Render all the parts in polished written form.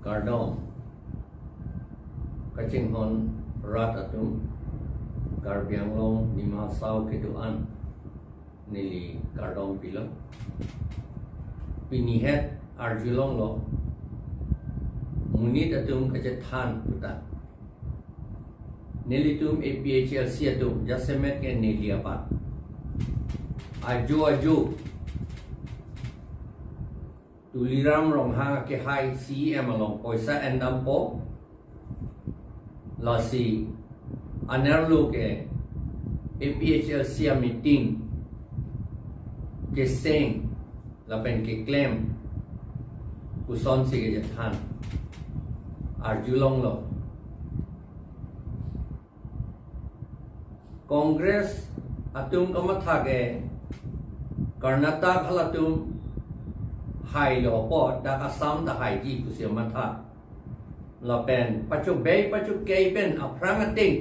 Kardom Kacing Hon Rat Atum Karbiang Long Lima Sao Keduan Nili Kardom Pilo Pinihet Arjulong Lo Munit Atum Kacethan Putan Nilitum APHLC Atum Jasemet Ke Nili Apat Aju Tuliram rong hang ke hai CM along poisa endam po lasi anerlo ke APHLC meeting ke seng lapen ke claim kuson si ke jathan arjulong lo Congress atum kamatha ke Karnataka halatum hai lo po da Assam da hai ji ku sia matha la pen pachu bei pachu kei pen aprang ating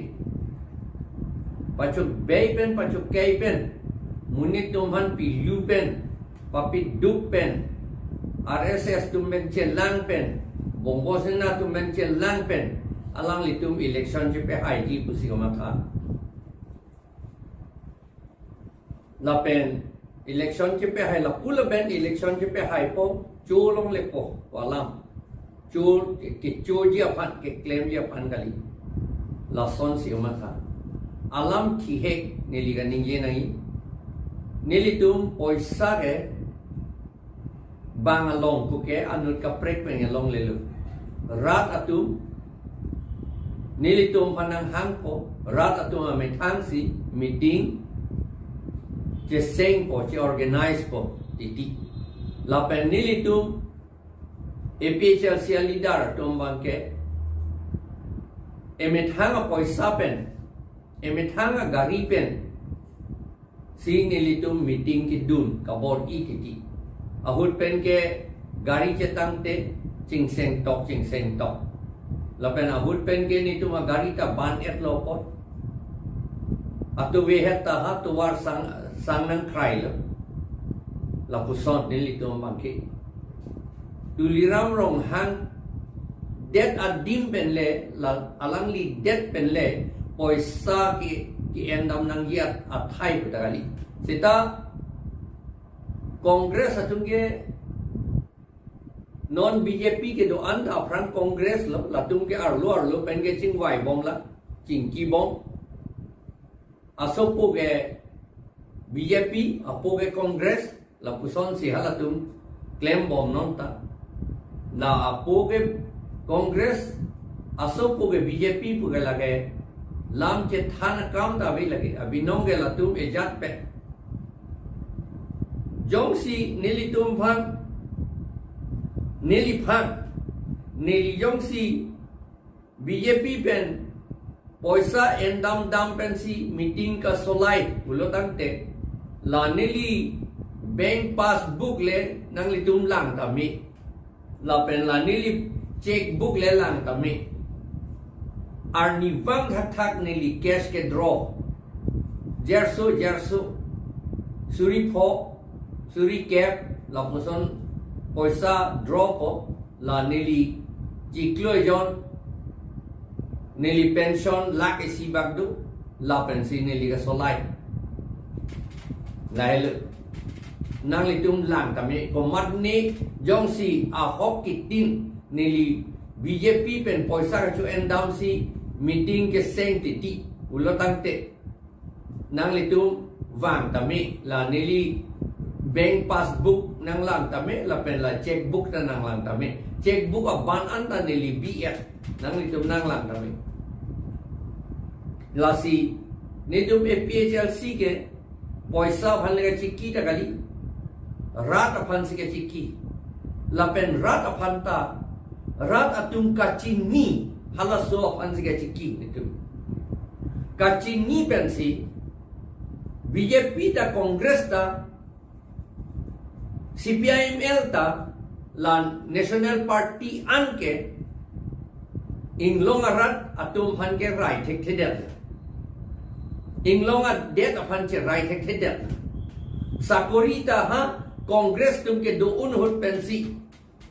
pachu bei pen pachu kei pen munit tumhan pi lu pen papi dup pen RSS tum men chen lang pen bongbo sena tum men chen lang pen alang litum election je pe hai ji ku sia matha la pen election ke pe hai la pula ben election ke pe hai po chu long le po walam chu ke chu ji apan ke claim ji apan kali la son si umatha alam thi he neli ga ning ye nai neli tum poisa ke bang along ku ke anul ka prek pe along le lu rat atum neli tum panang hang po rat atum ame thang si meeting je seng po je organize po titi la penili tum APHLC leader tum bangke emethanga poisa pen emethanga gari pen si nili tum meeting ki dun kabor I titi ahut pen ke gari chetang te ching seng tok la pen ahut pen ke ni tum gari ta ban et lo pot atu vehet ta ha tu war sang nang krai lo la puson nili tum bangke tuliram rong hang det adim pen le la alang li det pen le poisa ki endam nang giat athai putakali sita Congress atunge non BJP ke do anta front Congress lo la tumke arlo pen ke chingwai bom la chingki bom asopo ke BJP apo ke Congress la puson si halatum claim bom nonta la apo ke Congress asopo ke BJP pu ke lage lam che thana kam da vi lage abinong ke latum ejat pe jong si neli tum phang neli jong si BJP pen poisa endam dam pen si meeting ka solai ulotang te la nili bank passbook le nang litum lang kami la pen la nili checkbook le lang kami arni vang thak nili cash ke draw jerso suri pho suri cap la puson poisa draw po la nili jiklo jon nili pension lak isi bagdu la pensi nili ka solai lail nang litum lang kami komat ni jong si ahok kitin nili BJP pen poisa ka chu endam si meeting ke seng titi ulotang te nang litum wang kami la nili bank passbook nang lang kami la pen la checkbook na nang lang kami checkbook aban anta nili BF nang litum nang lang kami la si nitum APHLC ke poisa bhan lega chikki ta kali rat aphan si ke chikki la pen rat aphan ta rat atum kachini halaso aphan si ke chikki nitum kachini pen si BJP ta Congress ta CPIML ta la National Party anke inglong arat atum phan ke right thek thedet inglong at det aphan che right thek thedet sakorita ha Congress tum ke do un hot pensi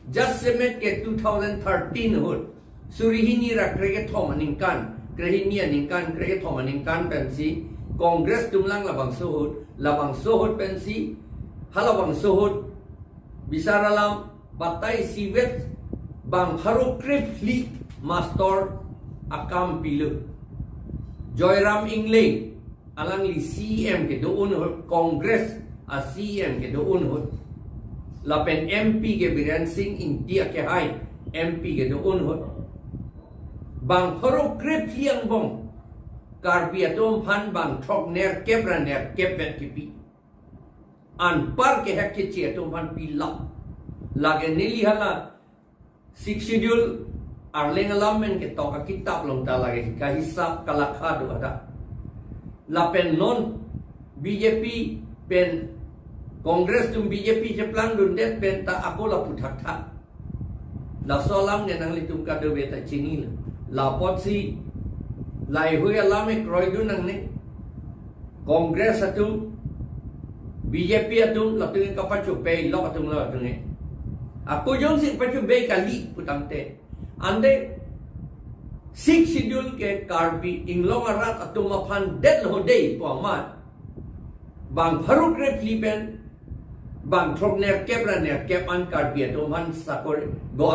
just semet ke 2013 hut surihini ra krege thomaningkan krehini aningkan krege thomaningkan pensi Congress tumlang labang sohut pensi halabang sohut bisaralam batai sivet bang haru kripli master akam pilu Joyram Ingling alang li CM ke doon hut Congress a CM ke doon hut lapen MP ke Biren Singh India ke hai MP ke doon hut bang haru kripli ang bong karbi atom phan bang thok ner kebran ner kebet kipi an par ke hak ke chi atom phan pila lage nili hala 6 schedule arleng alam men ke tok kitab long ta lage ka hisab kalakha do ada lapen non BJP pen Congress tum BJP je plan dun det pen ta akola puthak tha la solam ne nang litum ka de beta chingi la pot si lai hui alam e kroi du nang ne Congress atum BJP atum la tu ka pa chu pe lo atum la tu ne aku jong sing pa chu be kali putang te ande 6 schedule ke karbi inglong arat atum aphan det lo dei po ma bang haruk re flipen bang thok ner kebra ner kep an karbi atum han sakor go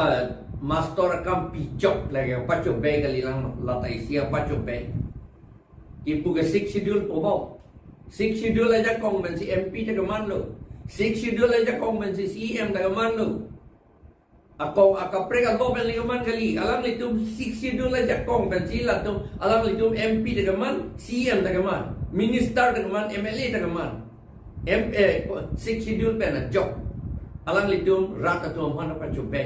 master akam pichok lagi pa chu be kali lang la tai sia pa chu be ipu ke 6 schedule po ba 6 schedule aja kong ben si MP ta gaman lo 6 schedule aja kong ben si CM ta gaman lo akong akaprega bo ben gaman kali alam litum 6 schedule aja kong ben si latum alam litum MP ta gaman CM ta gaman minister ta gaman MLA ta gaman 6 schedule pen a job alam litum rat atum han pa chu be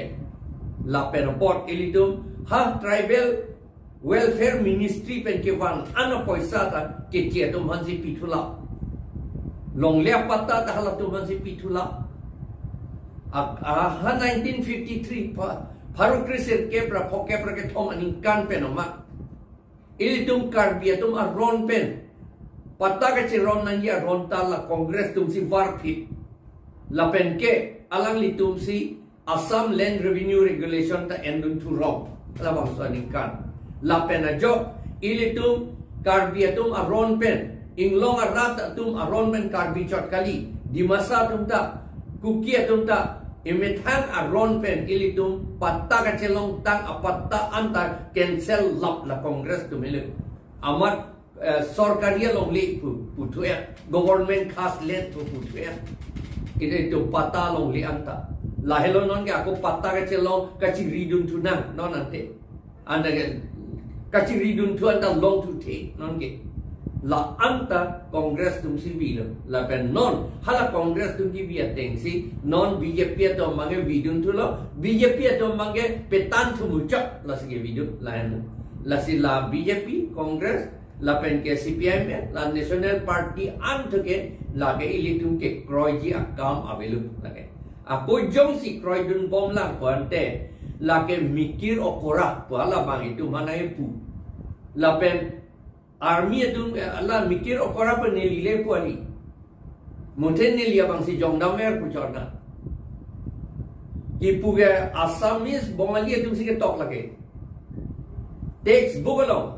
la pen report ilitum ha tribal welfare ministry pen ke wan ana poisa ta ke che tum han si pitula long le patta ta hala tum han si pitula ha 1953 Faruk Krisir kepra phokepra ke thom aning kan pen ma ilitum karbi tum a ron pen patta ke che ron nan ya ron ta la Congress tum si war phit la pen ke alang litum si Assam Land Revenue Regulation ta endun tu wrong la bang so aning kan la pen a jo ilitum karbi atum a ron pen inglong a rat atum a ron pen karbi chot kali di masa tum ta kuki atum ta imethang a ron pen ilitum patta ka chelong tang a patta anta cancel lap la Congress tum ilu amat sorkaria long li putuya government khas let putuya ide tu patta long li anta lahelo non ke aku patta ka chelong ka chi ridun tu nang non ante anda ke ka chi ridun tu anta long tu the non ke la anta Congress tum si bilo la pen non hala Congress tum ki bia teng si non BJP to mange vidun tu lo BJP to mange petan tu muchak la si video la si la BJP Congress la pen ke CPM la National Party ant ke la ke ilitum ke kroiji akam avelu la ke aku jong si kroi dun bom lang puante la ke mikir okora pala bang itu mana pu la pen army itu la mikir okora pe nelile puali moten nelia bang si jong damer pu chorna ipu ke Assamese bongali itu si ke tok lage textbook along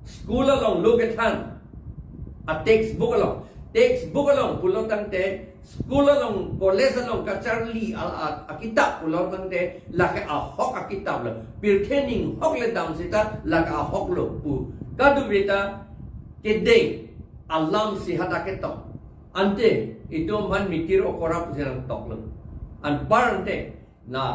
school along look at hand a textbook along pulo tante school along college along kacharli a kitab pulo tante la ke a hok a kitab lo pirkening hok le dam sita la ka hok lo pu kadu beta ke ding alam si hata ke tok ante itu man mikir okora pusian tok lo an parante na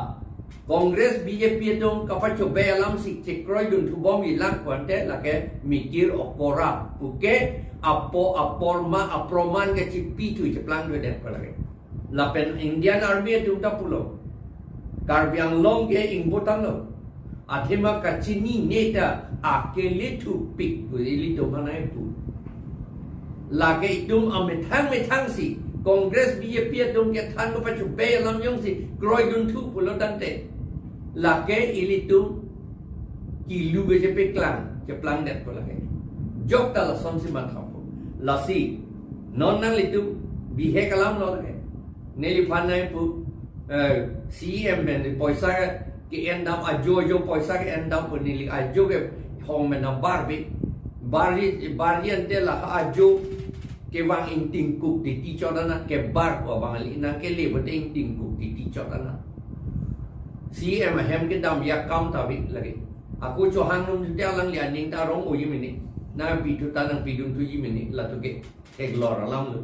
Congress BJP itu kapacho be alam si cekroi dun tu bom ilang kuante lake mikir okora puke aporma aproman ke cipi tu ceplang dua den palage lapen Indian Army itu ta pulo karbiang long ke ingbotan lo athema kachini neta akele tu pik ili to mana itu lage itu amethang si Congress BJP itu ke than ko pacho be alam yong si kroi dun tu pulo tante lake ilitum kilu be ceplang det palage jok ta la som si matha lasi non nang litu bihe kalam lo lage neli phanai pu CM ben poisa ke endam ajo poisa ke endam punili ajo ke hong men barbi ante la ajo ke wang inting kuk di ticorana ke bar wa bang ali na ke le bote inting kuk di ticorana CM hem ke dam ya kam tabi lagi aku cohan num dia lang lian ning ta rong uyi mini na bitu tanang bidung tu yi mini la tu ke glor alam lu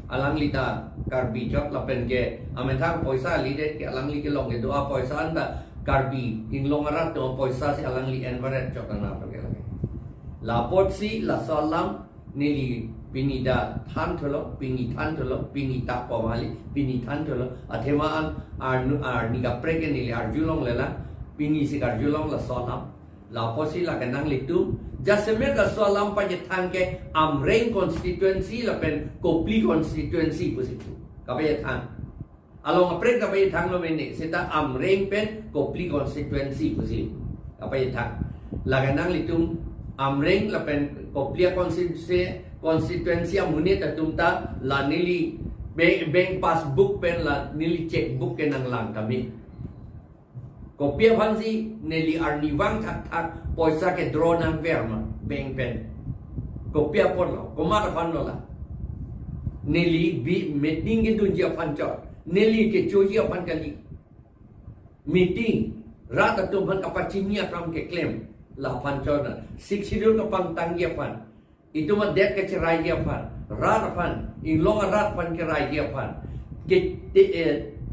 alang lita karbi jot la pen ke amentang poisa li de ke alang li ke long ke doa poisa anda karbi ing long arat to poisa si alang li envaret jot na to ke lagi lapot si la salam nili pinida than tholo pini than tholo pini ta pawali pini than tholo athema ar ni ga preke nili arjulong lela pini si arjulong la salam lapot si la kanang litu Jasemet la salam pa than ke amreng constituency la pen kopli constituency pusitu kabaya than along apre kabaya than lo meni seta amreng pen kopli constituency pusitu kabaya than la kanang litum amreng la pen kopli constituency amune tatumta la nili bank passbook pen la nili checkbook ke nang lang kami kopia fansi neli arniwang tak poisa ke draw nang verma bank pen kopia pon lo komar fan lo la neli bi meeting ke dunja panchot neli ke choji pan kali meeting rat tu ban kapacinya from ke claim la panchot na siksidur ka pang tanggi pan itu mah det ke cerai dia pan rat pan in long rat pan ke rai dia pan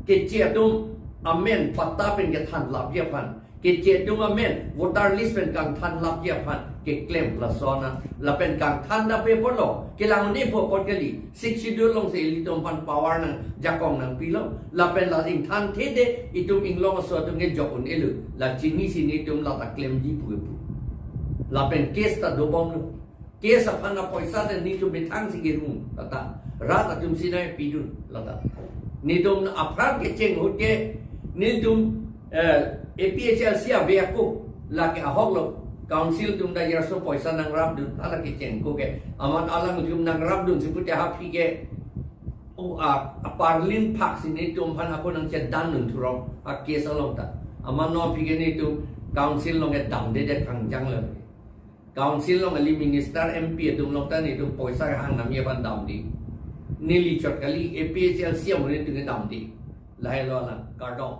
ke cetum amen patta pen ke than lap dia pan ke cetum amen voter list pen kang than lap dia pan ke claim la sona la pen kang than da pe polo ke lang ni po pot kali siksidur long se li tom pan power nang jakong nang pilo la pen la ing than the de itum ing long so tum nge jokun elu la chini sini tum la ta claim di pu la pen case ta do bom case apa na poisa de ni tum betang si ge rum ta ra ta tum sinai pidun la ta ni tum aprat ke cheng hut ke ni tum APHLC ave aku la ke ahok lo council tum da yer so poisa nang rap dun ala ke cheng ko ke aman alang tum nang rap dun siput ha phi ke o a parlin pak sini tum pan aku nang che dan nun thurong a case along ta aman no phi ke ni tum council long ke dam de kang jang le council long ali minister MP tum long ta ni tum poisa hang nam ye ban dam di nili chot kali APHLC mo ni tum dam di lai lo la kardong